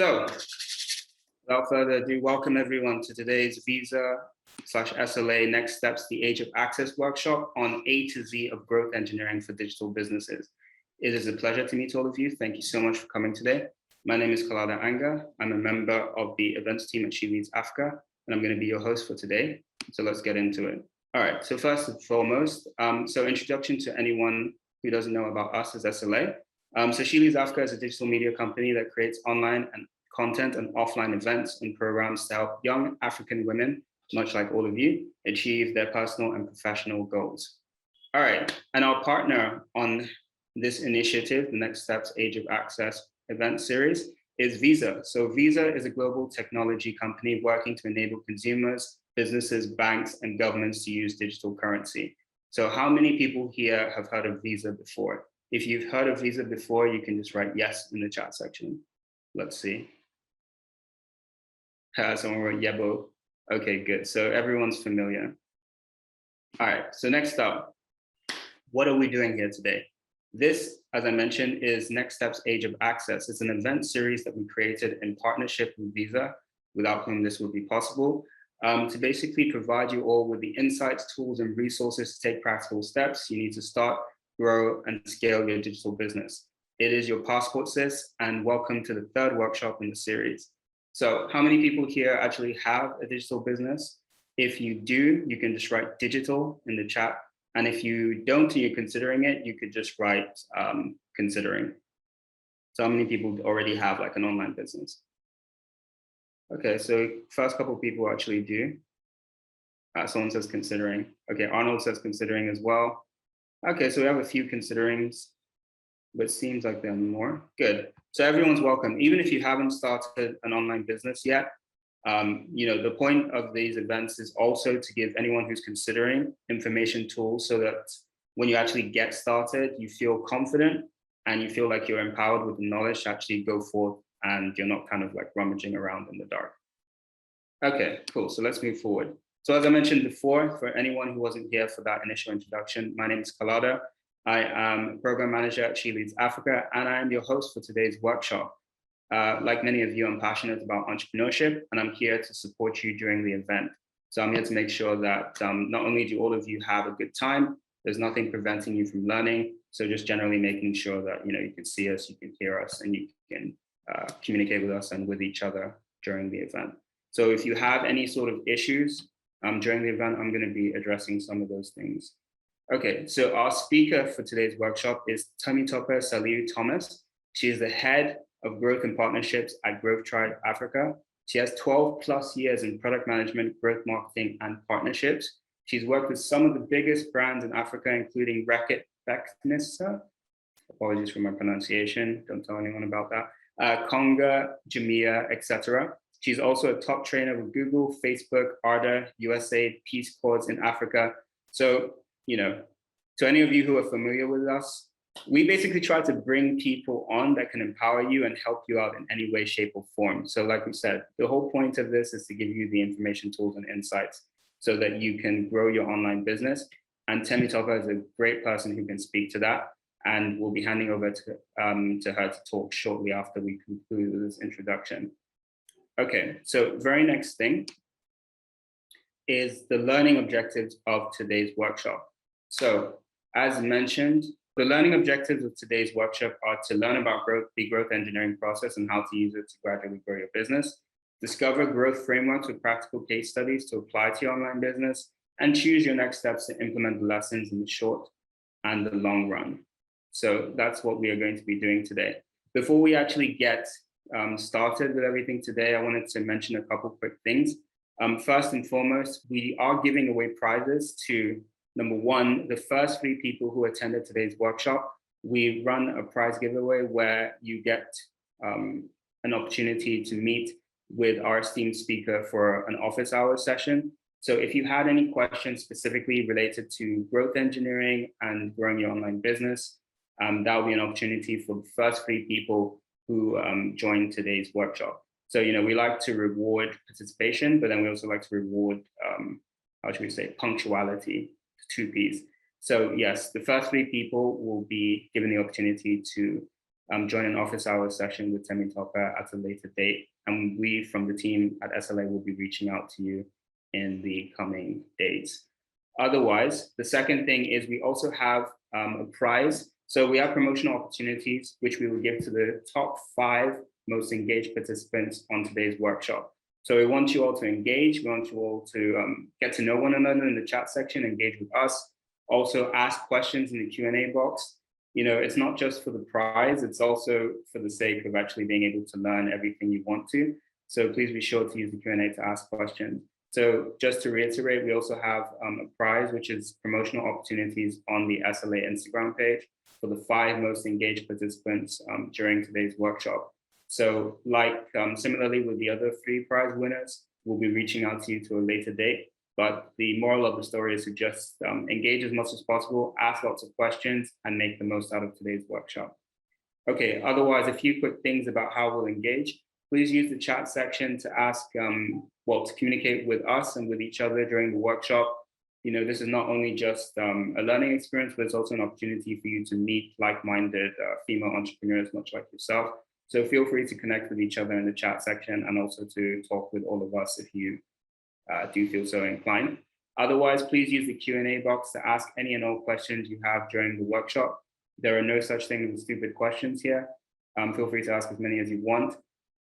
So, without further ado, welcome everyone to today's Visa/SLA Next Steps, the Age of Access workshop on A to Z of growth engineering for digital businesses. It is a pleasure to meet all of you. Thank you so much for coming today. My name is Kalada Anga. I'm a member of the events team at She Leads Africa, and I'm going to be your host for today. So let's get into it. All right, so first and foremost, so introduction to anyone who doesn't know about us as SLA. So She Leads Africa is a digital media company that creates online and content and offline events and programs to help young African women, much like all of you, achieve their personal and professional goals. All right, and our partner on this initiative, the Next Steps Age of Access event series, is Visa. So Visa is a global technology company working to enable consumers, businesses, banks, and governments to use digital currency. So how many people here have heard of Visa before? If you've heard of Visa before, you can just write yes in the chat section. Let's see. Someone wrote Yebo. Okay, good. So everyone's familiar. All right, so next up, what are we doing here today? This, as I mentioned, is Next Steps Age of Access. It's an event series that we created in partnership with Visa, without whom this would be possible, to basically provide you all with the insights, tools, and resources to take practical steps you need to start, grow, and scale your digital business. It is your passport, sis, and welcome to the third workshop in the series. So how many people here actually have a digital business? If you do, you can just write digital in the chat. And if you don't and you're considering it, you could just write considering. So how many people already have like an online business? Okay, so first couple of people actually do. Someone says considering. Okay, Arnold says considering as well. Okay, so we have a few considerings, but it seems like there are more. Good. So everyone's welcome. Even if you haven't started an online business yet, the point of these events is also to give anyone who's considering information tools so that when you actually get started, you feel confident and you feel like you're empowered with the knowledge to actually go forth and you're not kind of like rummaging around in the dark. Okay, cool. So let's move forward. So as I mentioned before, for anyone who wasn't here for that initial introduction, my name is Kalada. I am program manager at She Leads Africa, and I am your host for today's workshop. Like many of you, I'm passionate about entrepreneurship, and I'm here to support you during the event. So I'm here to make sure that not only do all of you have a good time, there's nothing preventing you from learning. So just generally making sure that you can see us, you can hear us, and you can communicate with us and with each other during the event. So if you have any sort of issues during the event, I'm going to be addressing some of those things. Okay, so our speaker for today's workshop is Temitope Saliu Thomas. She is the head of growth and partnerships at Growth Tribe Africa. She has 12 plus years in product management, growth marketing, and partnerships. She's worked with some of the biggest brands in Africa, including Reckitt Becknissa. Apologies for my pronunciation, don't tell anyone about that. Conga, Jamia, etc. She's also a top trainer with Google, Facebook, ARDA, USA, Peace Corps in Africa. So, to any of you who are familiar with us, we basically try to bring people on that can empower you and help you out in any way, shape, or form. So like we said, the whole point of this is to give you the information, tools, and insights so that you can grow your online business. And Temitope is a great person who can speak to that. And we'll be handing over to her to talk shortly after we conclude with this introduction. Okay, so very next thing is the learning objectives of today's workshop. So as mentioned, the learning objectives of today's workshop are to learn about the growth engineering process and how to use it to gradually grow your business, discover growth frameworks with practical case studies to apply to your online business, and choose your next steps to implement the lessons in the short and the long run. So that's what we are going to be doing today. Before we actually get started with everything today, I wanted to mention a couple quick things. First and foremost, we are giving away prizes to number one, the first 3 people who attended today's workshop. We run a prize giveaway where you get an opportunity to meet with our esteemed speaker for an office hours session. So if you had any questions specifically related to growth engineering and growing your online business, that will be an opportunity for the first 3 people who joined today's workshop. So, we like to reward participation, but then we also like to reward, punctuality. 2 Ps. So yes, the first 3 people will be given the opportunity to join an office hours session with Temitope at a later date. And we from the team at SLA will be reaching out to you in the coming days. Otherwise, the second thing is we also have a prize. So we have promotional opportunities, which we will give to the top 5 most engaged participants on today's workshop. So we want you all to engage. We want you all to get to know one another in the chat section, engage with us. Also ask questions in the Q&A box. You know, it's not just for the prize, it's also for the sake of actually being able to learn everything you want to. So please be sure to use the Q&A to ask questions. So just to reiterate, we also have a prize, which is promotional opportunities on the SLA Instagram page for the 5 most engaged participants during today's workshop. So like similarly with the other 3 prize winners, we'll be reaching out to you to a later date. But the moral of the story is to just engage as much as possible, ask lots of questions, and make the most out of today's workshop. Okay, otherwise, a few quick things about how we'll engage. Please use the chat section to ask, to communicate with us and with each other during the workshop. You know, this is not only just a learning experience, but it's also an opportunity for you to meet like-minded female entrepreneurs, much like yourself. So feel free to connect with each other in the chat section and also to talk with all of us if you do feel so inclined. Otherwise, please use the Q&A box to ask any and all questions you have during the workshop. There are no such things as stupid questions here. Feel free to ask as many as you want.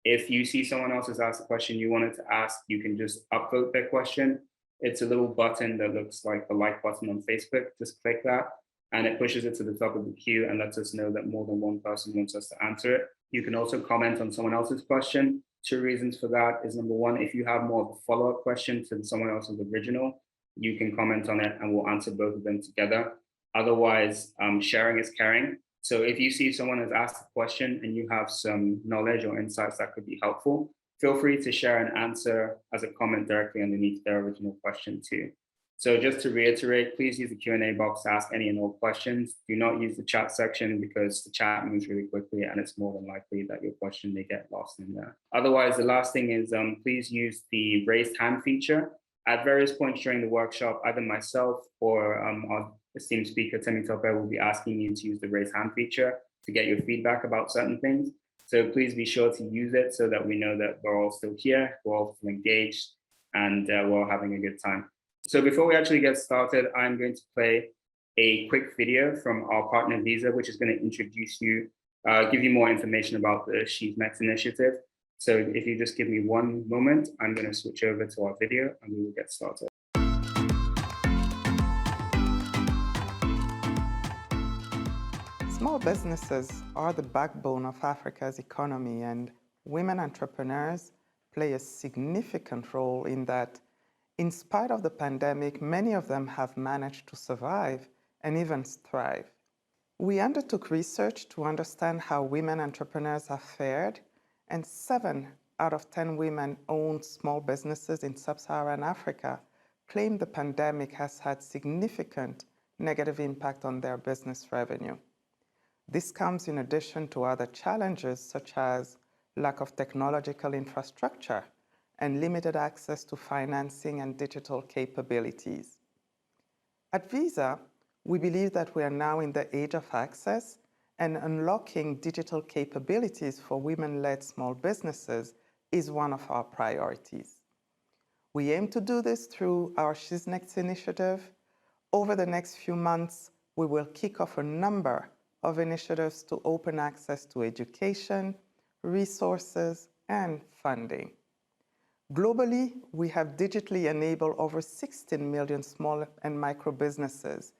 If you see someone else has asked a question you wanted to ask, you can just upvote their question. It's a little button that looks like the like button on Facebook. Just click that and it pushes it to the top of the queue and lets us know that more than one person wants us to answer it. You can also comment on someone else's question. 2 reasons for that is number 1, if you have more of a follow-up question to someone else's original, you can comment on it and we'll answer both of them together. Otherwise, sharing is caring. So if you see someone has asked a question and you have some knowledge or insights that could be helpful, feel free to share an answer as a comment directly underneath their original question too. So just to reiterate, please use the Q&A box to ask any and all questions. Do not use the chat section because the chat moves really quickly and it's more than likely that your question may get lost in there. Otherwise, the last thing is please use the raised hand feature. At various points during the workshop, either myself or our esteemed speaker, Temitope, will be asking you to use the raise hand feature to get your feedback about certain things. So please be sure to use it so that we know that we're all still here, we're all still engaged, and we're all having a good time. So before we actually get started, I'm going to play a quick video from our partner Visa, which is going to introduce you, give you more information about the She's Next initiative. So if you just give me one moment, I'm going to switch over to our video and we will get started. Small businesses are the backbone of Africa's economy, and women entrepreneurs play a significant role in that. In spite of the pandemic, many of them have managed to survive and even thrive. We undertook research to understand how women entrepreneurs have fared, and 7 out of 10 women-owned small businesses in sub-Saharan Africa claim the pandemic has had significant negative impact on their business revenue. This comes in addition to other challenges such as lack of technological infrastructure and limited access to financing and digital capabilities. At Visa, we believe that we are now in the age of access, and unlocking digital capabilities for women-led small businesses is one of our priorities. We aim to do this through our She's Next initiative. Over the next few months, we will kick off a number of initiatives to open access to education, resources, and funding. Globally, we have digitally enabled over 16 million small and micro businesses,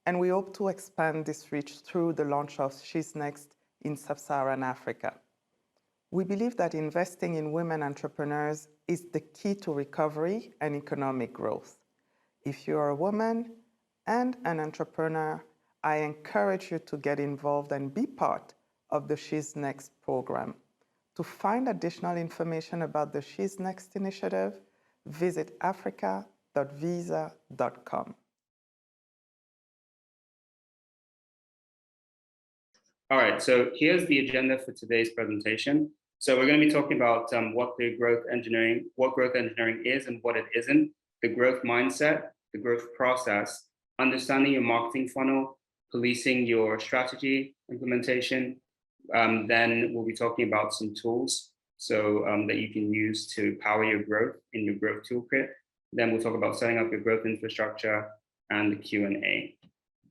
and we hope to expand this reach through the launch of She's Next in sub-Saharan Africa. We believe that investing in women entrepreneurs is the key to recovery and economic growth. If you're a woman and an entrepreneur, I encourage you to get involved and be part of the She's Next program. To find additional information about the She's Next initiative, visit africa.visa.com. All right, so here's the agenda for today's presentation. So we're going to be talking about what growth engineering is and what it isn't, the growth mindset, the growth process, understanding your marketing funnel, policing your strategy implementation, Then we'll be talking about some tools that you can use to power your growth in your growth toolkit. Then we'll talk about setting up your growth infrastructure and the Q&A.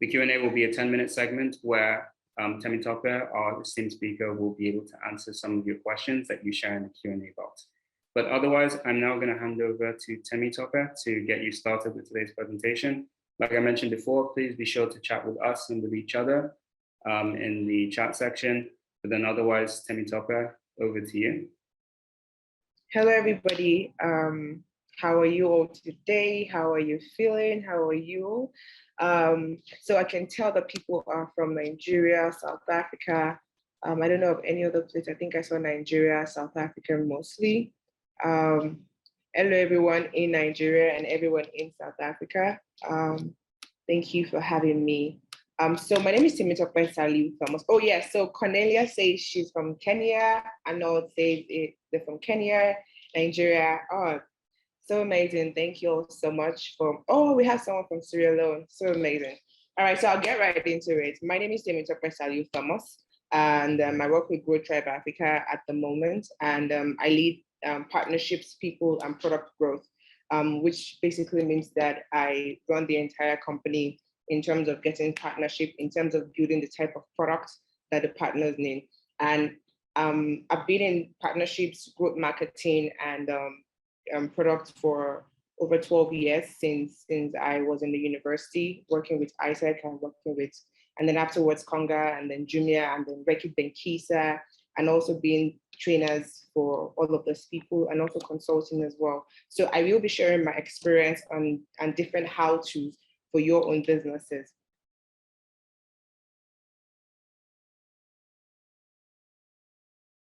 The Q&A will be a 10-minute segment where Temitope, our esteemed speaker, will be able to answer some of your questions that you share in the Q&A box. But otherwise, I'm now going to hand over to Temitope to get you started with today's presentation. Like I mentioned before, please be sure to chat with us and with each other in the chat section. But then otherwise, Temitope, over to you. Hello, everybody. How are you all today? How are you feeling? How are you? So I can tell that people are from Nigeria, South Africa. I don't know of any other place. I think I saw Nigeria, South Africa mostly. Hello, everyone in Nigeria and everyone in South Africa. Thank you for having me. So my name is Temitope Saliu Thomas. Oh yeah, so Cornelia says she's from Kenya. Arnold says they're from Kenya, Nigeria. Oh, so amazing. Thank you all so much we have someone from Sierra Leone. So amazing. All right, so I'll get right into it. My name is Temitope Saliu Thomas, and I work with Grow Tribe Africa at the moment, and I lead partnerships, people, and product growth, which basically means that I run the entire company in terms of getting partnership, in terms of building the type of products that the partners need. And I've been in partnerships, growth marketing, and product for over 12 years since I was in the university, working with ISEC and then afterwards Conga, and then Jumia, and then Rekit Benkisa, and also being trainers for all of those people, and also consulting as well. So I will be sharing my experience and different how-tos for your own businesses.